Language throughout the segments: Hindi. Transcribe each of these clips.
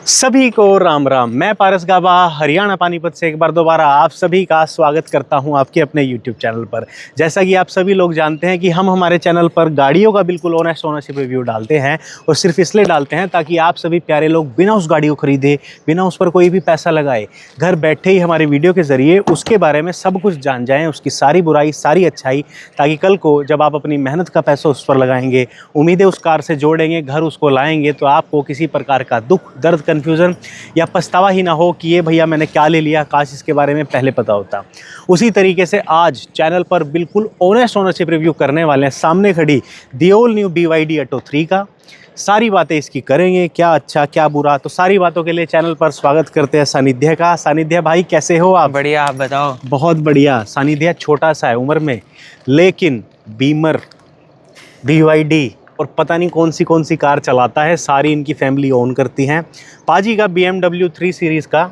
सभी को राम राम। मैं पारस गाबा हरियाणा पानीपत से एक बार दोबारा आप सभी का स्वागत करता हूं आपके अपने YouTube चैनल पर। जैसा कि आप सभी लोग जानते हैं कि हम हमारे चैनल पर गाड़ियों का बिल्कुल ऑनेस्ट ओनरशिप रिव्यू डालते हैं और सिर्फ इसलिए डालते हैं ताकि आप सभी प्यारे लोग बिना उस गाड़ी को खरीदे, बिना उस पर कोई भी पैसा लगाए, घर बैठे ही हमारे वीडियो के ज़रिए उसके बारे में सब कुछ जान जाएँ, उसकी सारी बुराई सारी अच्छाई, ताकि कल को जब आप अपनी मेहनत का पैसा उस पर लगाएंगे, उम्मीदें उस कार से जोड़ेंगे, घर उसको लाएंगे, तो आपको किसी प्रकार का दुख दर्द कन्फ्यूज़न या पछतावा ही ना हो कि ये भैया मैंने क्या ले लिया, काश इसके बारे में पहले पता होता। उसी तरीके से आज चैनल पर बिल्कुल ऑनेस्ट ओनरशिप रिव्यू करने वाले हैं। सामने खड़ी the all new BYD Atto 3 का सारी बातें इसकी करेंगे, क्या अच्छा क्या बुरा। तो सारी बातों के लिए चैनल पर स्वागत करते हैं सानिध्य का। सानिध्य भाई कैसे हो आप? बढ़िया, आप बताओ। बहुत बढ़िया। सानिध्य छोटा सा है उम्र में, लेकिन बीमर, BYD और पता नहीं कौन सी कार चलाता है, सारी इनकी फैमिली ओन करती हैं। पाजी का BMW 3 सीरीज़ का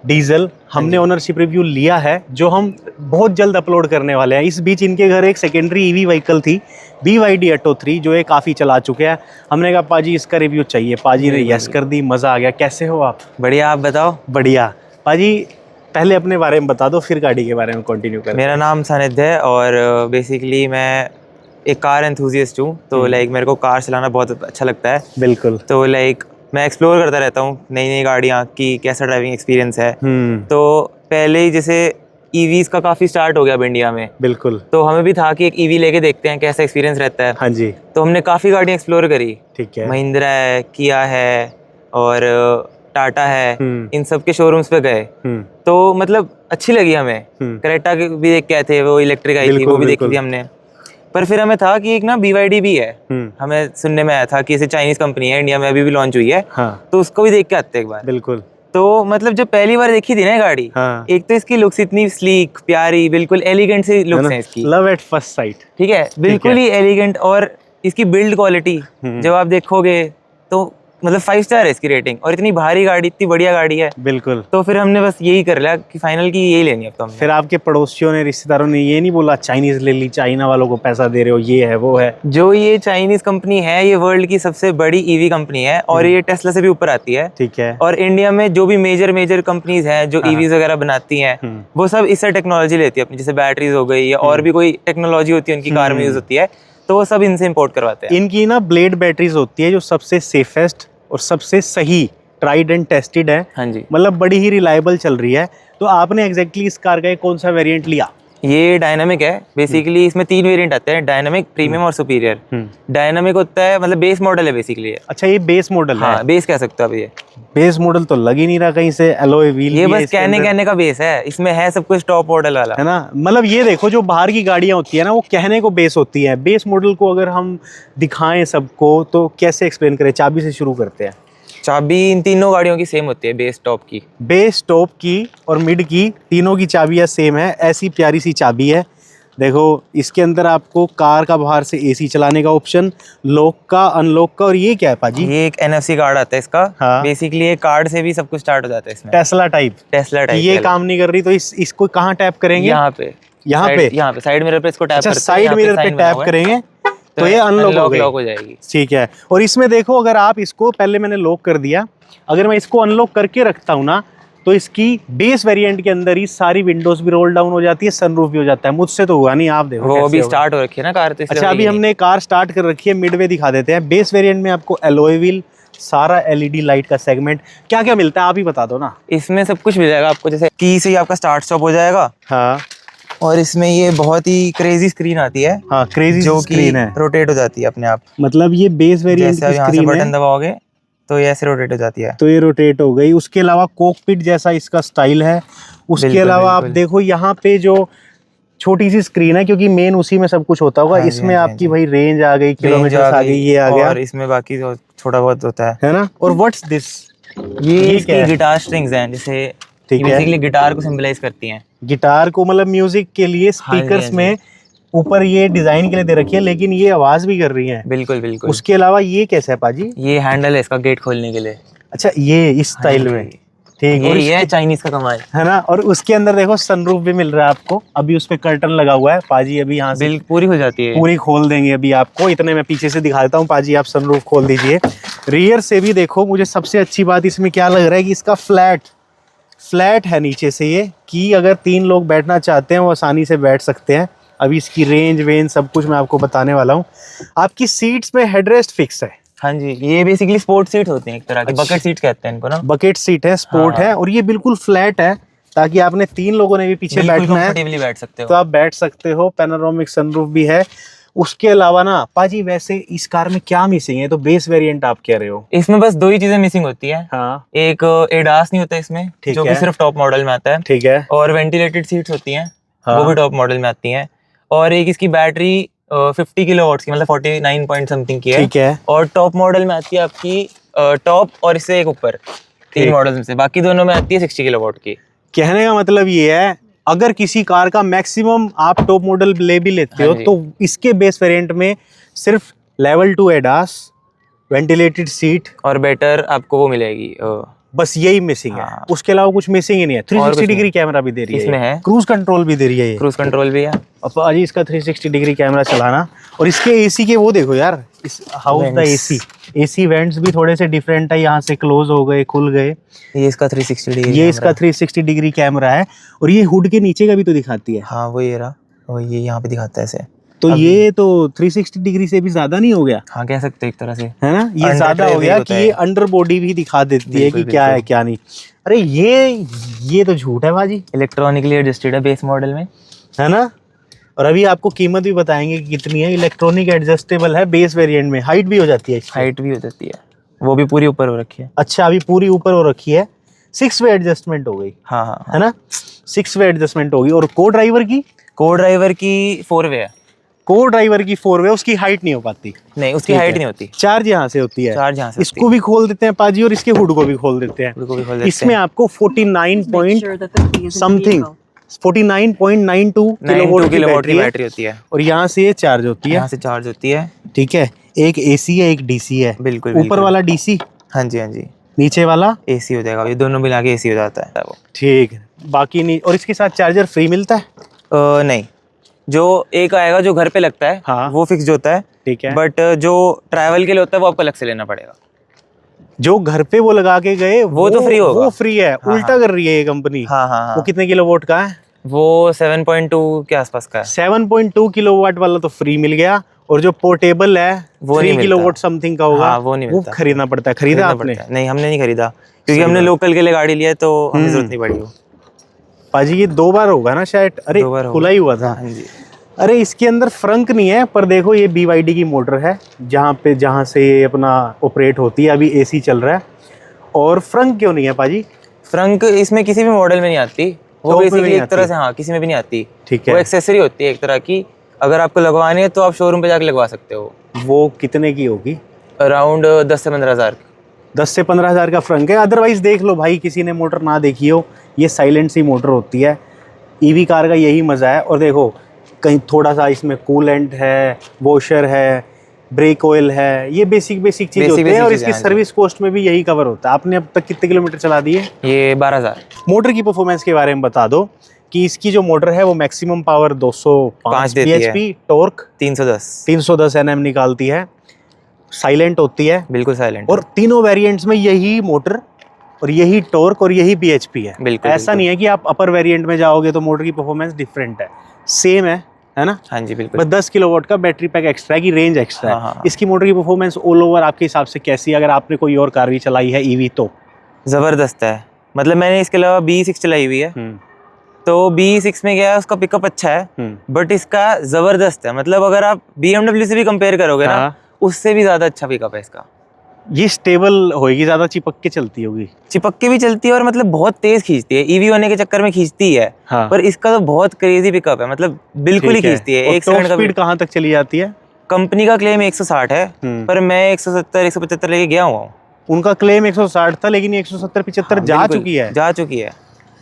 डीजल हमने ओनरशिप रिव्यू लिया है, जो हम बहुत जल्द अपलोड करने वाले हैं। इस बीच इनके घर एक सेकेंडरी EV व्हीकल थी, BYD Atto 3, जो ये काफ़ी चला चुके हैं। हमने कहा पाजी इसका रिव्यू चाहिए, पाजी ने यस कर दी। मज़ा आ गया। कैसे हो आप? बढ़िया, आप बताओ। बढ़िया। पाजी पहले अपने बारे में बता दो, फिर गाड़ी के बारे में कंटिन्यू करें। मेरा नाम सानिध्य है और बेसिकली मैं एक कार एंथुसियस्ट हूँ। तो लाइक मेरे को कार चलाना बहुत अच्छा लगता है। बिल्कुल। तो लाइक मैं एक्सप्लोर करता रहता हूँ नई नई गाड़ियाँ की कैसा ड्राइविंग एक्सपीरियंस है। तो पहले ही जैसे EVs का काफ़ी स्टार्ट हो गया अब इंडिया में। बिल्कुल। तो हमें भी था कि एक EV लेके देखते हैं कैसा एक्सपीरियंस रहता है। हाँ जी। तो हमने काफ़ी गाड़ियाँ एक्सप्लोर करी। ठीक है। महिंद्रा है, किया है और टाटा है, इन सब के शोरूम्स पे गए। तो मतलब अच्छी लगी हमें। क्रेटा भी देख के आए थे, वो इलेक्ट्रिक आई थी, वो भी देखी थी हमने। पर फिर हमें था कि एक ना BYD भी है। हमें सुनने में आया था कि इसे चाइनीज कंपनी है, इंडिया में अभी भी लॉन्च हुई है। हाँ। तो उसको भी देख के आते एक बार। बिल्कुल। तो मतलब जब पहली बार देखी थी ना गाड़ी, हाँ। एक तो इसकी लुक्स इतनी स्लीक प्यारी, बिल्कुल एलिगेंट सी लुक्स है इसकी। Love at first sight. ठीक है, बिल्कुल ही एलिगेंट। और इसकी बिल्ड क्वालिटी जब आप देखोगे तो मतलब 5 स्टार है इसकी रेटिंग। और इतनी भारी गाड़ी, इतनी बढ़िया गाड़ी है। बिल्कुल। तो फिर हमने बस यही कर लिया कि फाइनल की यही लेनी है अब तो हमने। फिर आपके पड़ोसियों ने, रिश्तेदारों ने ये नहीं बोला चाइनीज ले ली, चाइना वालों को पैसा दे रहे हो, ये है वो है? जो ये चाइनीज कंपनी है, ये वर्ल्ड की सबसे बड़ी EV कंपनी है और ये टेस्ला से भी ऊपर आती है। ठीक है। और इंडिया में जो भी मेजर कंपनीज हैं जो EVs वगैरह बनाती हैं, वो सब इससे टेक्नोलॉजी लेती है अपनी। जैसे बैटरीज हो गई या और भी कोई टेक्नोलॉजी होती है उनकी कार में यूज होती है, तो वो सब इनसे इम्पोर्ट करवाते हैं। इनकी ना ब्लेड बैटरीज होती है जो सबसे सेफेस्ट और सबसे सही, ट्राइड एंड टेस्टेड है। हाँ जी। मतलब बड़ी ही रिलायबल चल रही है। तो आपने एग्जैक्टली इस कार का कौन सा वेरिएंट लिया? ये डायनामिक है। बेसिकली इसमें 3 वेरिएंट आते हैं, डायनामिक, प्रीमियम और सुपीरियर। डायनामिक होता है मतलब बेस मॉडल है बेसिकली। अच्छा, ये बेस मॉडल है? हाँ, बेस कह सकते हो आप। ये बेस मॉडल तो लग ही नहीं रहा कहीं से। एलॉय व्हील, ये बस कहने का बेस है, इसमें है सब कुछ टॉप मॉडल वाला, है ना। मतलब ये देखो, जो बाहर की गाड़ियां होती है ना, वो कहने को बेस होती है। बेस मॉडल को अगर हम दिखाएं सबको तो कैसे एक्सप्लेन करें? चाबी से शुरू करते हैं। चाबी इन तीनों गाड़ियों की सेम होती है, बेस टॉप की और मिड की, तीनों की चाबियां सेम है। ऐसी प्यारी सी चाबी है। देखो, इसके अंदर आपको कार का बाहर से AC चलाने का ऑप्शन, लॉक का, अनलॉक का। और ये क्या है पाजी? ये एक NFC कार्ड आता है इसका। हाँ। बेसिकली ये कार्ड से भी सब कुछ स्टार्ट हो जाता है इसमें। Tesla type. ये काम नहीं कर रही तो इसको कहाँ टैप करेंगे? यहाँ पे साइड मिरर पे इसको टैप करते हैं। साइड मिरर पे टैप करेंगे तो ये अनलॉक हो जाएगी। ठीक है। और इसमें देखो, अगर आप इसको, पहले मैंने लॉक कर दिया, अगर मैं इसको अनलॉक करके रखता हूँ ना, तो इसकी बेस वेरिएंट के अंदर ही सारी विंडोज भी रोल डाउन हो जाती है, सनरूफ भी हो जाता है। मुझसे तो हुआ नहीं, आप देखो। वो अभी स्टार्ट हो रखी है ना कार, तो अच्छा, अभी हमने कार स्टार्ट कर रखी है। मिडवे दिखा देते हैं। बेस वेरिएंट में आपको एलॉय व्हील, सारा LED लाइट का सेगमेंट, क्या क्या मिलता है आप ही बता दो ना। इसमें सब कुछ मिल जाएगा आपको। जैसे की से ही आपका स्टार्ट स्टॉप हो जाएगा। हाँ। और इसमें ये बहुत ही क्रेजी स्क्रीन आती है। हाँ, क्रेजी जो स्क्रीन है, रोटेट हो जाती है अपने आप। मतलब ये बेस वेरिएंट की स्क्रीन है। बटन दबाओगे तो ये ऐसे रोटेट हो जाती है। तो ये रोटेट हो गई। उसके अलावा कॉकपिट जैसा इसका स्टाइल है। उसके अलावा आप देखो, यहाँ पे जो छोटी सी स्क्रीन है, क्योंकि मेन उसी में सब कुछ होता होगा। हाँ, इसमें आपकी भाई रेंज आ गई, किलोमीटर आ गई, ये आ गया। और इसमें बाकी जो थोड़ा बहुत होता है ना। और व्हाट्स दिस? ये इसकी गिटार स्ट्रिंग्स हैं, जैसे बेसिकली गिटार को सिंबलाइज करती हैं। गिटार को मतलब म्यूजिक के लिए स्पीकर्स में ऊपर ये डिजाइन के लिए दे रखी है, लेकिन ये आवाज भी कर रही है। बिल्कुल। उसके अलावा ये कैसा है पाजी? ये हैंडल है इसका गेट खोलने के लिए। अच्छा, ये इस स्टाइल में। ठीक। और ये है चाइनीज का कमाल, है ना। और उसके अंदर देखो सनरूफ भी मिल रहा है आपको, अभी उस पे कर्टन लगा हुआ है पाजी, अभी यहाँ से पूरी हो जाती है, पूरी खोल देंगे अभी आपको। इतने मैं पीछे से दिखा देता हूँ पाजी, आप सनरूफ खोल दीजिए। रियर से भी देखो, मुझे सबसे अच्छी बात इसमें क्या लग रहा है कि इसका फ्लैट है नीचे से, ये कि अगर 3 लोग बैठना चाहते हैं वो आसानी से बैठ सकते हैं। अभी इसकी रेंज सब कुछ मैं आपको बताने वाला हूँ। आपकी सीट्स में हेडरेस्ट फिक्स है। हाँ जी, ये बेसिकली स्पोर्ट सीट होती हैं, एक तरह की बकेट सीट कहते हैं इनको ना। बकेट सीट है, स्पोर्ट है, और ये बिल्कुल फ्लैट है, ताकि आपने 3 लोगों ने भी पीछे बैठना है कंफर्टेबली बैठ सकते हो, तो आप बैठ सकते हो। पैनोरामिक सनरूफ भी है। उसके अलावा ना पाजी, वैसे इस कार में क्या मिसिंग है? तो बेस वेरिएंट आप कह रहे हो। इसमें बस 2 ही चीजें मिसिंग होती है। हाँ। एक एडास नहीं होता इसमें, जो कि सिर्फ टॉप मॉडल में आता है। ठीक है। और वेंटिलेटेड सीट्स होती हैं, हाँ। वो भी टॉप मॉडल में आती हैं। और एक इसकी बैटरी 50 किलोवाट्स की, मतलब 49 पॉइंट समथिंग की है। ठीक है। और टॉप मॉडल में आती है आपकी टॉप और इससे एक ऊपर 3 मॉडल में से, बाकी दोनों में आती है 60 किलोवाट की। कहने का मतलब ये है, अगर किसी कार का मैक्सिमम आप टॉप मॉडल ले भी लेते हो, तो इसके बेस वेरिएंट में सिर्फ लेवल 2 एडास, वेंटिलेटेड सीट और बेटर आपको वो मिलेगी, बस यही मिसिंग है। हाँ। उसके अलावा कुछ मिसिंग ही नहीं है। 360 डिग्री कैमरा भी दे रही है इसमें है, क्रूज कंट्रोल भी दे रही है ये। क्रूज कंट्रोल भी है। अब अजी इसका 360 डिग्री कैमरा चलाना, और इसके एसी के वो देखो यार, इस हाउस का एसी वेंट्स भी थोड़े से डिफरेंट है, यहाँ से क्लोज हो गए, खुल गए। ये इसका 360 डिग्री, ये इसका 360 डिग्री कैमरा है। और ये हुड के नीचे का भी तो दिखाती है। हाँ वो ये रहा, और ये यहाँ पे दिखाता है ऐसे। तो ये तो 360 डिग्री से भी ज्यादा नहीं हो गया? हाँ कह सकते हैं एक तरह से, है ना। ये ज्यादा हो गया कि ये अंडर बॉडी भी दिखा देती है कि क्या है क्या नहीं। अरे ये तो झूठ है बाजी। इलेक्ट्रॉनिकली एडजस्टेड है बेस मॉडल में, है ना। और अभी आपको कीमत भी बताएंगे कि कितनी है। इलेक्ट्रॉनिक एडजस्टेबल है बेस वेरिएंट में, हाइट भी हो जाती है। हाइट भी हो जाती है, वो भी पूरी ऊपर हो रखी है। अच्छा, अभी पूरी ऊपर हो रखी है। 6 वे एडजस्टमेंट हो गई। हाँ हाँ, है ना, 6 वे एडजस्टमेंट होगी। और को ड्राइवर की 4 वे है। को ड्राइवर की 4 वे, उसकी हाइट नहीं हो पाती। नहीं, उसकी हाइट नहीं होती। चार्ज यहाँ से होती है, चार्ज यहाँ से इसको भी खोल देते हैं पाजी, और इसके हुड को भी खोल देते हैं। इसमें आपको 49 समथिंग 49.92 किलोवाट की बैटरी होती है, और यहाँ से ये चार्ज होती है। यहाँ से चार्ज होती है। ठीक है। एक एसी है, एक डीसी है। बिल्कुल। ऊपर वाला डीसी, हाँ जी हाँ जी। नीचे वाला एसी हो जाएगा, ये दोनों मिला के एसी हो जाता है वो। ठीक, बाकी नहीं। और इसके साथ चार्जर फ्री मिलता है? नहीं, जो एक आएगा जो घर पे लगता है, हाँ, वो फिक्स्ड होता है। ठीक है। बट जो ट्रैवल के लिए होता है वो आपको अलग से लेना पड़ेगा। जो घर पे वो लगा के गए वो तो फ्री होगा, वो फ्री है। हाँ, उल्टा कर रही है ये कंपनी। हाँ हाँ। वो कितने किलोवाट का है? वो 7.2 के आसपास का है। 7.2 किलोवाट वाला तो फ्री मिल गया, और जो पोर्टेबल है वो 3 किलोवाट समथिंग का होगा, हाँ, वो नहीं मिलता। वो खरीदना पड़ता है। खरीदा आपने? नहीं, हमने नहीं खरीदा, क्योंकि हमने लोकल के लिए गाड़ी लिया है, तो हमें जरूरत नहीं पड़ी। वो पाजी ये 2 बार होगा ना शायद। अरे खुला ही हुआ था। हाँ जी। अरे इसके अंदर फ्रंक नहीं है, पर देखो ये BYD की मोटर है, जहाँ से ये अपना ऑपरेट होती है। अभी एसी चल रहा है। और फ्रंक क्यों नहीं है पाजी? फ्रंक इसमें किसी भी मॉडल में नहीं आती, वो बेसिकली एक तरह से, हाँ, किसी में भी नहीं आती। ठीक है। वो एक्सेसरी होती है एक तरह की। अगर आपको लगवानी है तो आप शोरूम पे जाके लगवा सकते हो। वो कितने की होगी? अराउंड 10 से 15 हज़ार। 10 से 15 हज़ार का फ्रंक है। अदरवाइज देख लो भाई, किसी ने मोटर ना देखी हो, ये साइलेंट सी मोटर होती है। ईवी कार का यही मज़ा है। और देखो कहीं थोड़ा सा इसमें कूलेंट है, वॉशर है, ब्रेक ऑयल है, ये बेसिक चीज़ होती है। और इसकी सर्विस कॉस्ट में भी यही कवर होता है। आपने अब तक कितने किलोमीटर चला दिए? ये 12,000। मोटर की परफॉर्मेंस के बारे में बता दो कि इसकी जो मोटर है वो maximum power 205 bhp, torque 310 Nm निकालती है। साइलेंट होती है, बिल्कुल साइलेंट। और तीनों वेरिएंट्स में यही मोटर और यही टॉर्क और यही bhp है। बिल्कुल, ऐसा नहीं है कि आप अपर वेरिएंट में जाओगे तो मोटर की परफॉर्मेंस डिफरेंट है, सेम है ना। हाँ जी बिल्कुल। बस 10 किलोवाट का बैटरी पैक एक्स्ट्रा की रेंज एक्स्ट्रा है। हाँ। इसकी मोटर की परफॉर्मेंस ऑल ओवर आपके हिसाब से कैसी है? अगर आपने कोई और कार भी चलाई है ईवी तो? ज़बरदस्त है। मतलब मैंने इसके अलावा BE6 चलाई हुई है, तो BE6 में क्या है, उसका पिकअप अच्छा है, बट इसका ज़बरदस्त है। मतलब अगर आप BMW से भी कंपेयर करोगे ना, उससे भी ज़्यादा अच्छा पिकअप है इसका। ये स्टेबल होगी, ज़्यादा चिपक के चलती होगी? चिपक के भी चलती है, और मतलब बहुत तेज खींचती है। ईवी होने के चक्कर में खींचती है, हाँ। पर इसका तो बहुत क्रेजी पिकअप है, मतलब बिल्कुल ही खींचती है। एक सेकंड का स्पीड कहाँ तक चली जाती है? कंपनी का क्लेम 160 है, पर मैं 170-175 लेके गया हुआ हूँ। उनका क्लेम 160 था, लेकिन 170-75 जा चुकी है।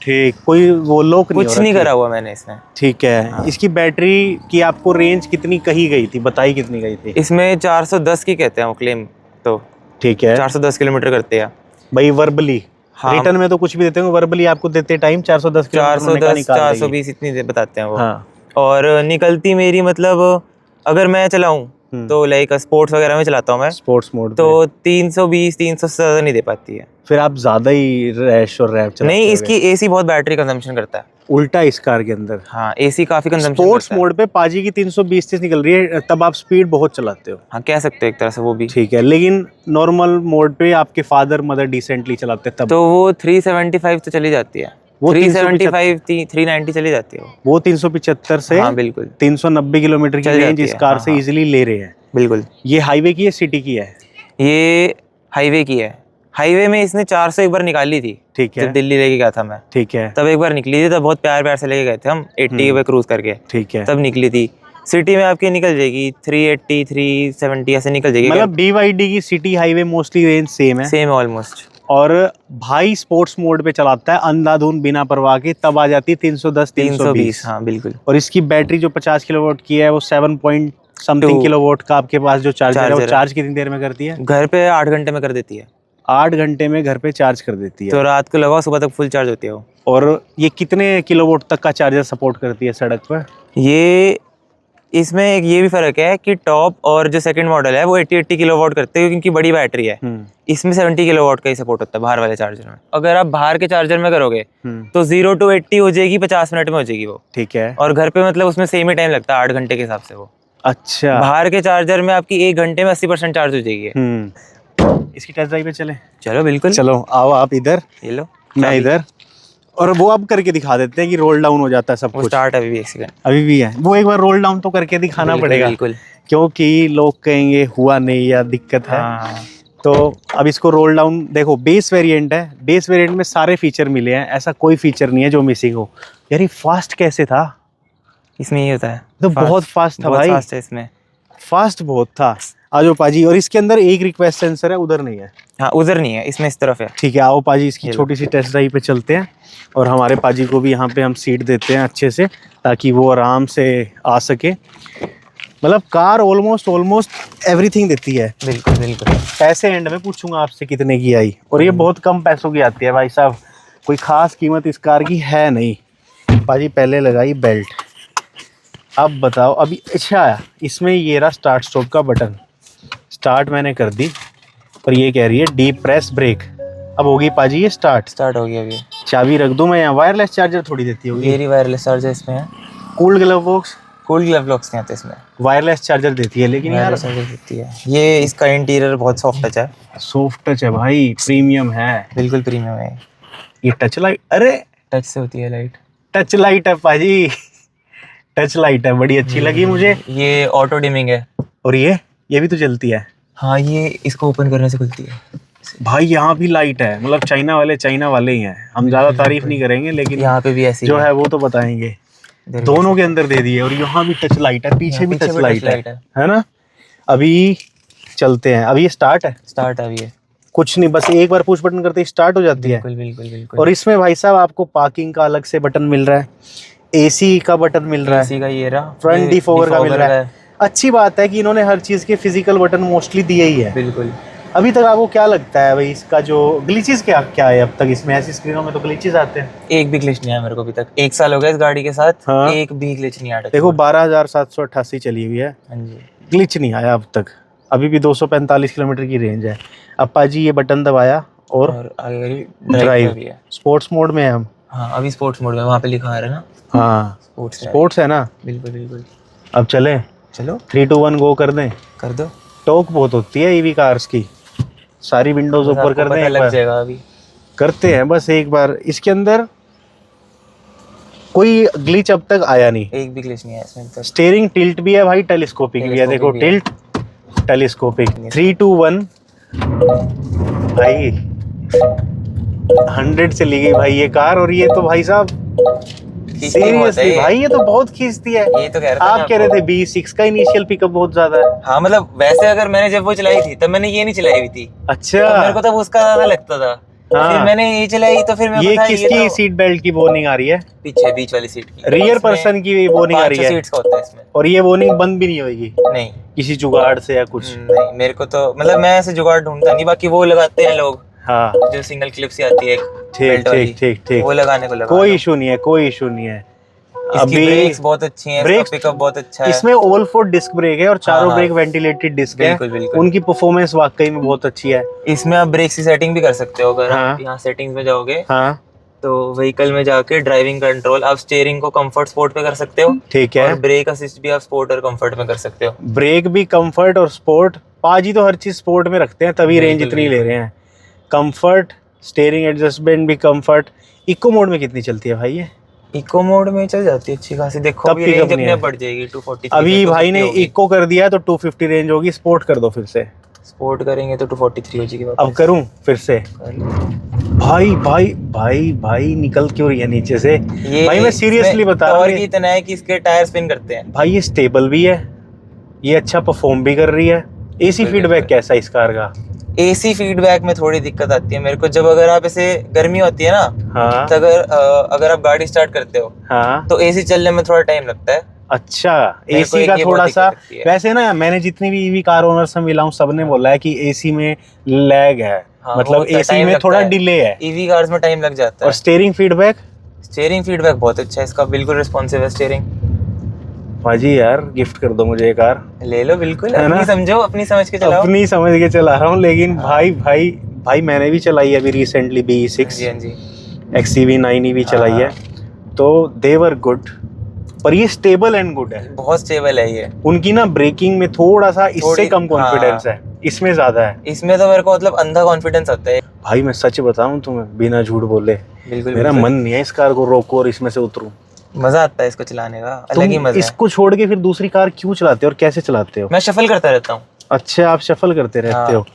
ठीक, कोई वो लोक कुछ नहीं करा हुआ मैंने इसमें। ठीक है। इसकी बैटरी की आपको रेंज कितनी कही गई थी, बताई कितनी गई थी? इसमें 410 की कहते हैं वो क्लेम, तो ठीक है, 410 किलोमीटर करते हैं भाई वर्बली। हाँ, रिटर्न में तो कुछ भी देते होंगे, वर्बली आपको देते टाइम 410 410 420 इतनी बताते हैं वो। हाँ। और निकलती मेरी मतलब अगर मैं चलाऊं तो लाइक स्पोर्ट्स वगैरह में चलाता हूँ मैं, स्पोर्ट्स मोड तो 320 300 से ज़्यादा नहीं दे पाती है। फिर आप ज्यादा ही रैश और रैप चलाते नहीं, होगे। इसकी एसी बहुत बैटरी कंजम्पशन करता है। उल्टा इस कार के अंदर हाँ, एसी काफी कंजम्पशन स्पोर्ट्स करता है। मोड पे पाजी की 320 निकल रही है, तब आप स्पीड बहुत चलाते हो। हाँ, कह सकते हो एक तरह से वो भी। ठीक है, लेकिन नॉर्मल मोड पे आपके फादर मदर डिसेंटली चलाते हैं तब तो वो 375 तो चली जाती है, वो 375 390 चली जाती है वो 375 से हाँ बिल्कुल 390 किलोमीटर की चल रेंज जाती इस है। कार हाँ, से हाँ। इजीली ले रहे हैं। बिल्कुल। ये हाईवे की है सिटी की है? ये हाईवे की है। हाईवे में इसने 400 एक बार निकाली थी, ठीक है जब दिल्ली लेके गया था मैं, ठीक है तब एक बार निकली थी, तब बहुत प्यार प्यार से लेके गए थे हम 80 पे क्रूज करके, ठीक है। तब निकली थी। सिटी में आपकी निकल जाएगी 380 370 ऐसे निकल जाएगी, मतलब BYD की city highway mostly range same है। Same almost. और भाई स्पोर्ट्स मोड पे चलाता है अंधाधुन बिना परवाह के, तब आ जाती है 310 320। हाँ बिल्कुल। और इसकी बैटरी जो 50 किलोवाट की है वो 7 पॉइंट समथिंग 2 किलोवाट का आपके पास जो चार्जर है वो चार्जर है। चार्ज कितनी देर में करती है? घर पे 8 घंटे में कर देती है। 8 घंटे में घर पे चार्ज कर देती है। तो रात को लगाओ, सुबह तक फुल चार्ज होती है वो। और ये कितने किलोवाट तक का चार्जर सपोर्ट करती है सड़क पर? ये इसमें एक ये भी फर्क है कि टॉप और जो सेकंड मॉडल है वो 80 किलोवाट करते हैं, क्योंकि बड़ी बैटरी है। इसमें 70 किलोवाट का ही सपोर्ट होता है बाहर वाले चार्जर में। अगर आप बाहर के चार्जर में करोगे तो 0 to 80 हो जाएगी 50 मिनट में हो जाएगी वो। ठीक है। और घर पे मतलब उसमें सेम ही टाइम लगता है 8 घंटे के हिसाब से वो। अच्छा। बाहर के चार्जर में आपकी 1 घंटे में 80% चार्ज हो जाएगी। इसकी टेस्ट ड्राइव पे चले? चलो बिल्कुल। चलो आओ, आप इधर ये लो, मैं इधर, और वो अब करके दिखा देते हैं कि रोल डाउन हो जाता है सब वो कुछ। स्टार्ट अभी भी एक सेकंड अभी भी है वो, एक बार रोल डाउन तो करके दिखाना पड़ेगा बिल्कुल। क्योंकि लोग कहेंगे हुआ नहीं या दिक्कत है। हाँ। तो अब इसको रोल डाउन देखो, बेस वेरिएंट है, बेस वेरिएंट में सारे फीचर मिले हैं, ऐसा कोई फीचर नहीं है जो मिसिंग हो। यार ये फास्ट कैसे था? इसमें ये होता है तो बहुत फास्ट था भाई, फास्ट है इसमें, फास्ट बहुत था। आजो पाजी, और इसके अंदर एक रिक्वेस्ट सेंसर है, उधर नहीं है। हाँ उधर नहीं है, इसमें इस तरफ है। ठीक है, आओ पाजी इसकी छोटी सी टेस्ट ड्राइव पे चलते हैं, और हमारे पाजी को भी यहाँ पे हम सीट देते हैं अच्छे से, ताकि वो आराम से आ सके। मतलब कार ऑलमोस्ट एवरीथिंग देती है। बिल्कुल बिल्कुल। पैसे एंड में पूछूंगा आपसे कितने की आई, और ये बहुत कम पैसों की आती है भाई साहब, कोई खास कीमत इस कार की है नहीं। पाजी पहले लगाई बेल्ट, अब बताओ अभी। अच्छा, इसमें ये रहा स्टार्ट स्टॉप का बटन, स्टार्ट मैंने कर दी, और ये कह रही है डीप प्रेस ब्रेक। अब होगी पाजी ये स्टार्ट हो गया अभी। चाबी रख दूं मैं यहाँ? वायरलेस चार्जर थोड़ी देती होगी ये वायरलेस चार्जर इसमें है। Cooled glove box, cool glove locks नहीं आते इसमें, वायरलेस चार्जर देती है। लेकिन यार वायरलेस चार्जर देती है। ये इसका इंटीरियर बहुत सॉफ्ट टच है, सॉफ्ट टच है भाई, प्रीमियम है, बिल्कुल प्रीमियम है। ये टच लाइट, अरे टच से होती है लाइट, टच लाइट है पाजी, टच लाइट है, बड़ी अच्छी लगी मुझे। ये ऑटो डिमिंग है। और ये भी तो चलती है? हाँ, ये इसको ओपन करने से खुलती है भाई। यहाँ भी लाइट है, मतलब चाइना वाले ही हैं, हम ज्यादा तारीफ नहीं करेंगे, लेकिन यहाँ पे भी ऐसी जो है वो तो बताएंगे। दोनों के अंदर दे दिए, और यहाँ भी टच लाइट है, पीछे भी टच लाइट है ना। अभी चलते हैं, अभी ये स्टार्ट है अभी है कुछ नहीं, बस एक बार पुश बटन करते ही स्टार्ट हो जाती है। बिल्कुल। और इसमें भाई साहब आपको पार्किंग का अलग से बटन मिल रहा है, एसी का बटन मिल रहा है, एसी का ये रहा, फ्रंट डिफॉगर का मिल रहा है। अच्छी बात है कि इन्होंने हर चीज के फिजिकल बटन मोस्टली दिए ही है। बिल्कुल। अभी तक आपको क्या लगता है भाई, इसका जो ग्लिचेस क्या है अब तक इसमें? ऐसी स्क्रीनों में तो ग्लिचेस आते हैं। एक भी ग्लिच नहीं आया मेरे को अभी तक, 1 साल हो गया इस गाड़ी के साथ। हाँ। एक भी ग्लिच नहीं आया। देखो 12,788 चली हुई है, हाँ जी, ग्लिच नहीं आया अब तक। अभी भी 245 किलोमीटर की रेंज है। अब पाजी ये बटन दबाया और आगे ड्राइव, स्पोर्ट्स मोड में है हम। हाँ, अभी स्पोर्ट्स मोड में, वहाँ पे लिखा आ रहा है ना। हाँ स्पोर्ट्स है ना। बिल्कुल। अब चले, चलो 3 2 1 गो कर दें। कर दो। टॉक बहुत होती है ईवी कार्स की, सारी विंडोज ऊपर कर दें, लग जाएगा अभी। करते हैं बस एक बार। इसके अंदर कोई ग्लिच अब तक आया नहीं, एक भी ग्लिच नहीं आया इसमें। स्टीयरिंग टिल्ट भी है भाई, टेलीस्कोपिक भी है, देखो टिल्ट टेलीस्कोपिक। 3 2 1 भाई 100 से ली गई भाई ये कार। और ये तो भाई साहब सीरियसली भाई, ये तो बहुत खींचती है। ये तो कह रहा था, आप कह रहे थे B6 का इनिशियल पिकअप बहुत ज्यादा है। हाँ, मतलब वैसे अगर मैंने जब वो चलाई थी तब मैंने ये नहीं चलाई हुई थी। अच्छा, तो मेरे को तब उसका ज्यादा लगता था। हाँ। फिर मैंने ये चलाई तो फिर मैं ये किसकी सीट बेल्ट की वार्निंग आ रही है? पीछे बीच वाली सीट की, रियर पर्सन की वार्निंग आ रही है। 5 सीट्स का होता है इसमें। और ये वार्निंग बंद भी नहीं होगी नहीं, किसी जुगाड़ से या कुछ? नहीं, मेरे को तो मतलब मैं ऐसे जुगाड़ ढूंढता नहीं, बाकी वो लगाते हैं लोग हाँ जो सिंगल क्लिप से आती है, ठीक ठीक ठीक ठीक, वो लगाने को लगा कोई इशू नहीं है, कोई इशू नहीं है। इसकी ब्रेक्स बहुत अच्छी हैं, ब्रेक्स पिकअप बहुत अच्छा है। इसमें ऑल 4 डिस्क ब्रेक है और चारों हाँ, ब्रेक वेंटिलेटेड डिस्क है। बिल्कुल बिल्कुल। उनकी परफॉर्मेंस वाकई में बहुत अच्छी है। इसमें आप ब्रेक की सेटिंग भी कर सकते हो, अगर हाँ। आप यहाँ सेटिंग्स में जाओगे हाँ तो व्हीकल में जाके ड्राइविंग कंट्रोल, आप स्टीयरिंग को कंफर्ट स्पोर्ट पे कर सकते हो, ठीक है। और ब्रेक असिस्ट भी आप स्पोर्ट और कंफर्ट में कर सकते हो। ब्रेक भी कंफर्ट और स्पोर्ट, पाजी तो हर चीज स्पोर्ट में रखते हैं, तभी रेंज बिल्कुल, इतनी ले रहे हैं। कंफर्ट, स्टीयरिंग एडजस्टमेंट भी कंफर्ट। इको मोड में कितनी चलती है भाई ये? इको मोड में चल जाती है अच्छी खासी, देखो तब अभी pick up रेंज नहीं अपने है। आप बढ़ जाएगी 240। अभी भाई ने इको कर दिया तो 250 रेंज होगी, स्पोर्ट कर दो फिर से। स्पोर्ट करेंगे तो 243 हो जाएगी अब वापस। करूं फिर से? भाई भाई भाई भाई निकल क्यों रही है नीचे से? ये भाई मैं सीरियसली बता रहा और हूँ, की इतना है कि इसके टायर स्पिन करते हैं भाई ये स्टेबल भी है, ये अच्छा परफॉर्म भी कर रही है। एसी फीडबैक कैसा है इस कार का? एसी फीडबैक में थोड़ी दिक्कत आती है मेरे को, जब अगर आप ऐसे गर्मी होती है ना, हाँ तो अगर आप गाड़ी स्टार्ट करते हो हाँ, तो एसी चलने में थोड़ा टाइम लगता है। अच्छा मेरे को एसी एक का ये थोड़ा बहुत सा, दिक्कत लगती है। वैसे ना मैंने जितनी भी ईवी कार ओनर से मिला हूँ सबने बोला है कि एसी में लैग है, हाँ, मतलब होता है, एसी time में लगता थोड़ा है। डिले है। ईवी कार्स में टाइम लग जाता और है। Steering feedback? स्टीयरिंग फीडबैक बहुत अच्छा है इसका, बिल्कुल रिस्पॉन्सिव है स्टीयरिंग। भाजी यार गिफ्ट कर दो मुझे ये कार। ले लो बिल्कुल, है ना? अपनी समझो, अपनी समझ के चलाओ। अपनी समझ के चला रहा हूँ, लेकिन हाँ। भाई भाई भाई मैंने भी चलाई है अभी रिसेंटली BE6, जी हाँ जी। XCV9 भी चलाई है, तो दे वर गुड, पर ये स्टेबल एंड गुड है। बहुत स्टेबल है ये। उनकी ना ब्रेकिंग में थोड़ा सा इससे थोड़ी- कम कॉन्फिडेंस हाँ। है, इसमें ज्यादा है। इसमें तो मेरे को मतलब अंधा कॉन्फिडेंस आता है। भाई मैं सच बताऊं तुम्हें, बिना झूठ बोले, बिल्कुल मेरा बिल्कुल। मन नहीं है इस कार को रोको और इसमें से उतरूं। मजा आता है इसको चलाने का, अलग ही तुम मजा है। इसको छोड़ के फिर दूसरी कार क्यों चलाते हो और कैसे चलाते हो? मैं शफल करता रहता हूँ। अच्छा आप शफल करते रहते हाँ। हो?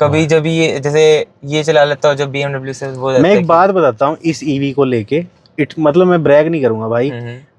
कभी जब ये जैसे ये चला लेता हूँ, जब BMW से वो मैं एक बात बताता हूँ इस ईवी को लेके, मतलब मैं ब्रैग नहीं करूंगा भाई,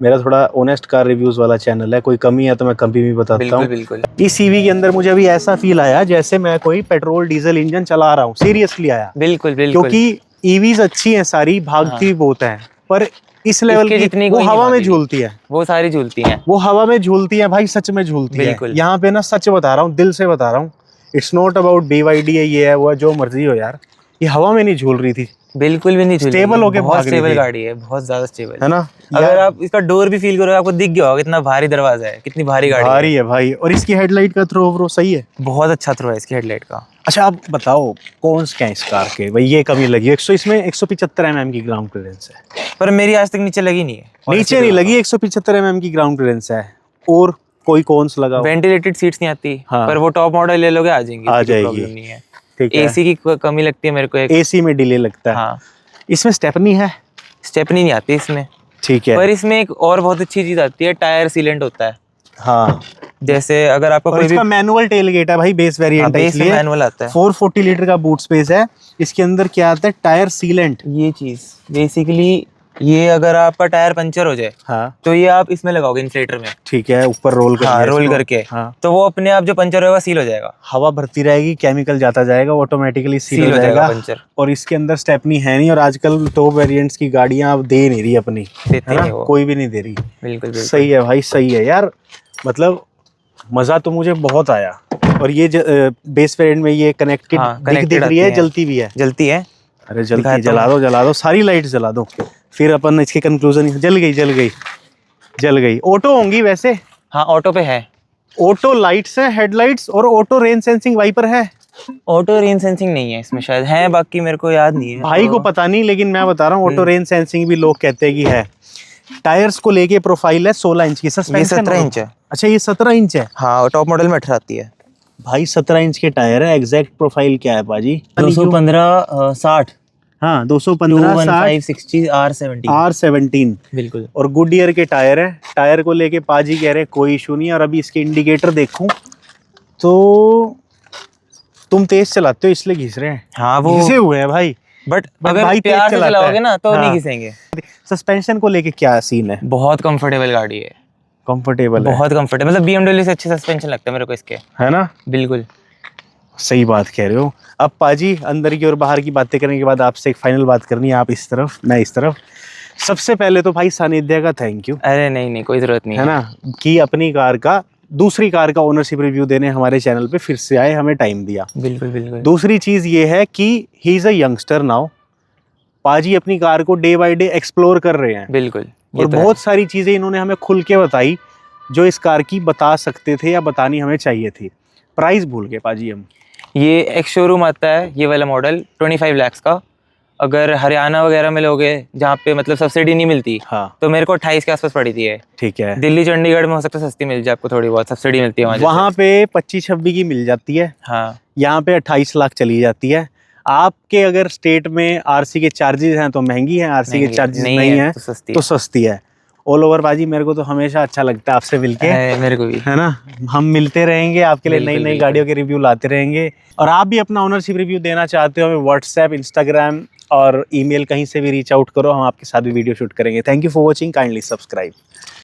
मेरा थोड़ा ऑनेस्ट कार रिव्यूज वाला चैनल है, कोई कमी है तो मैं कभी भी बताता बिल्कुल हूँ। बिल्कुल। इस ईवी के अंदर मुझे अभी ऐसा फील आया जैसे मैं कोई पेट्रोल डीजल इंजन चला रहा हूँ, सीरियसली आया। बिल्कुल बिल्कुल। क्योंकि ईवीज अच्छी हैं सारी, भागती भी बहुत हैं, पर इस लेवल इसके की जितनी वो कोई नहीं हवा में भागेगी। झूलती है, वो सारी झूलती हैं। वो हवा में झूलती है भाई, सच में झूलती है। बिल्कुल। यहाँ पे ना सच बता रहा हूँ, दिल से बता रहा हूँ, इट्स नॉट अबाउट BYD है, ये है वो है, जो मर्जी हो यार, ये हवा में नहीं झूल रही थी, बिल्कुल भी नहीं झूलती। स्टेबल होके बहुत भाग रही स्टेबल थी। गाड़ी है, बहुत ज्यादा स्टेबल है ना? अगर आप इसका डोर भी फील करोगे आपको दिख गया होगा कितना भारी दरवाजा है, कितनी भारी गाड़ी भारी है भाई। और इसकी हेडलाइट का थ्रो सही है? बहुत अच्छा थ्रो है इसकी हेडलाइट का। अच्छा आप बताओ कौन क्या है इस कार के, भाई ये कमी लगी 100, इसमें 175 mm की ग्राउंड क्लियरेंस है, पर मेरी आज तक नीचे लगी नहीं है। नीचे नहीं लगी, 175 mm की ग्राउंड क्लियरेंस है। और कोई कौन सा लगा? वेंटिलेटेड सीट्स नहीं आती। हाँ। पर वो टॉप मॉडल ले लोगे आ जाएंगी, आ कोई जाएगी। प्रॉब्लम नहीं है। ठीक है। एसी की कमी लगती है मेरे को एक। एसी में डिले लगता है। हाँ। इसमें स्टेपनी है? स्टेपनी नहीं आती इसमें। ठीक है। पर इसमें एक और बहुत अच्छी चीज आती है, टायर सीलेंट होता है। हाँ। जैसे अगर आपका और कोई भी इसका मैनुअल टेल गेट है भाई, बेस वेरिएंट है, बेस में इसलिए मैनुअल आता है। 440 लीटर का बूट स्पेस है। इसके अंदर क्या आता है? Tyre sealant. ये चीज बेसिकली, ये अगर आपका टायर पंचर हो जाए हाँ तो ये आप इसमें लगाओगे इन्फ्लेटर में। ठीक है, ऊपर रोल कर हाँ, दिया रोल इसको। करके। हाँ। तो वो अपने आप जो पंचर होगा सील हो जाएगा। हवा भरती रहेगी, केमिकल जाता जाएगा, ऑटोमेटिकली सील सील हो जाएगा पंचर। और इसके अंदर स्टेपनी है नहीं, और आजकल टॉप वेरिएंट्स की गाड़ियां अब दे नहीं रही अपनी, देती है ना? नहीं वो। कोई भी नहीं दे रही। बिल्कुल बिल्कुल। सही है भाई, सही है यार, मतलब मजा तो मुझे बहुत आया। और ये बेस वेरिएंट में ये कनेक्टेड हाँ, दिख connected रही है, आती है। जलती भी है। जलती है। अरे जलती दिखाता है, जला दो सारी लाइट जला दो, फिर अपन इसके कंक्लूजन। जल गई। ऑटो होंगी वैसे? हाँ, ऑटो पे है। ऑटो लाइट्स है, हेडलाइट्स, और ऑटो रेन सेंसिंग वाइपर है। ऑटो रेन सेंसिंग नहीं है इसमें, शायद है, बाकी मेरे को याद नहीं है। भाई को पता नहीं, लेकिन मैं बता रहा हूँ ऑटो रेन सेंसिंग भी लोग कहते हैं कि है। टायर्स को लेके प्रोफाइल है 16 इंच की, ये सस्पेंशन 17 इंच है। अच्छा ये 17 इंच है हाँ, टॉप मॉडल में 18 आती है। भाई, 17 इंच के टायर है। एग्जैक्ट प्रोफाइल क्या है पाजी? 215 60 हाँ 215 60 21560 R17। R17 बिल्कुल। और गुडियर के टायर है। टायर को लेके पाजी कह रहे कोई इशू नहीं है। और अभी इसके इंडिकेटर देखूं तो तुम तेज चलाते हो इसलिए घिस रहे हैं। हाँ, वो घिसे हुए हैं भाई। बट भाई अगर तेज प्यार से चलाता चलाओगे है। ना तो हाँ। नहीं घिसेंगे। सस्पेंशन को लेके क्या सीन है? बहुत कंफर्टेबल गाड़ी है। कंफर्टेबल है, बहुत कंफर्टेबल, मतलब BMW से अच्छे सस्पेंशन लगते हैं मेरे को इसके। है ना? बिल्कुल सही बात कह रहे हो। अब पाजी अंदर की और बाहर की बातें करने के बाद आपसे एक फाइनल बात करनी है। आप इस तरफ, मैं इस तरफ। सबसे पहले तो भाई सानिध्य का थैंक यू, अरे नहीं कोई जरूरत नहीं है ना, कि अपनी कार का दूसरी कार का ओनरशिप रिव्यू देने हमारे चैनल पे फिर से आए, हमें टाइम दिया। बिल्कुल बिल्कुल। दूसरी चीज़ ये है कि he is a youngster now, पाजी अपनी कार को डे बाय डे एक्सप्लोर कर रहे हैं बिल्कुल, और बहुत सारी चीज़ें इन्होंने हमें खुल के बताई जो इस कार की बता सकते थे या बतानी हमें चाहिए थी। प्राइस भूल गए पाजी हम। ये एक्स शोरूम आता है ये वाला मॉडल 25 लाख का। अगर हरियाणा वगैरह में लोगे जहाँ पे मतलब सब्सिडी नहीं मिलती, हाँ तो मेरे को 28 के आसपास पड़ी थी ये। ठीक है, दिल्ली चंडीगढ़ में हो सकता है सस्ती मिल जाए आपको, थोड़ी बहुत सब्सिडी मिलती है वहाँ पे 25-26 की मिल जाती है, हाँ यहाँ पे 28 लाख चली जाती है। आपके अगर स्टेट में आरसी के चार्जेस हैं तो महंगी है, आरसी के चार्जेस नहीं है तो सस्ती है। ऑल ओवर बाजी मेरे को तो हमेशा अच्छा लगता है आपसे मिलके, मेरे को भी, है ना। हम मिलते रहेंगे, आपके लिए नई बिल्कुल, नई बिल्कुल। गाड़ियों के रिव्यू लाते रहेंगे। और आप भी अपना ओनरशिप रिव्यू देना चाहते हो, हमें व्हाट्सएप, इंस्टाग्राम और ईमेल कहीं से भी रीच आउट करो, हम आपके साथ भी वीडियो शूट करेंगे। Thank you for watching, kindly subscribe.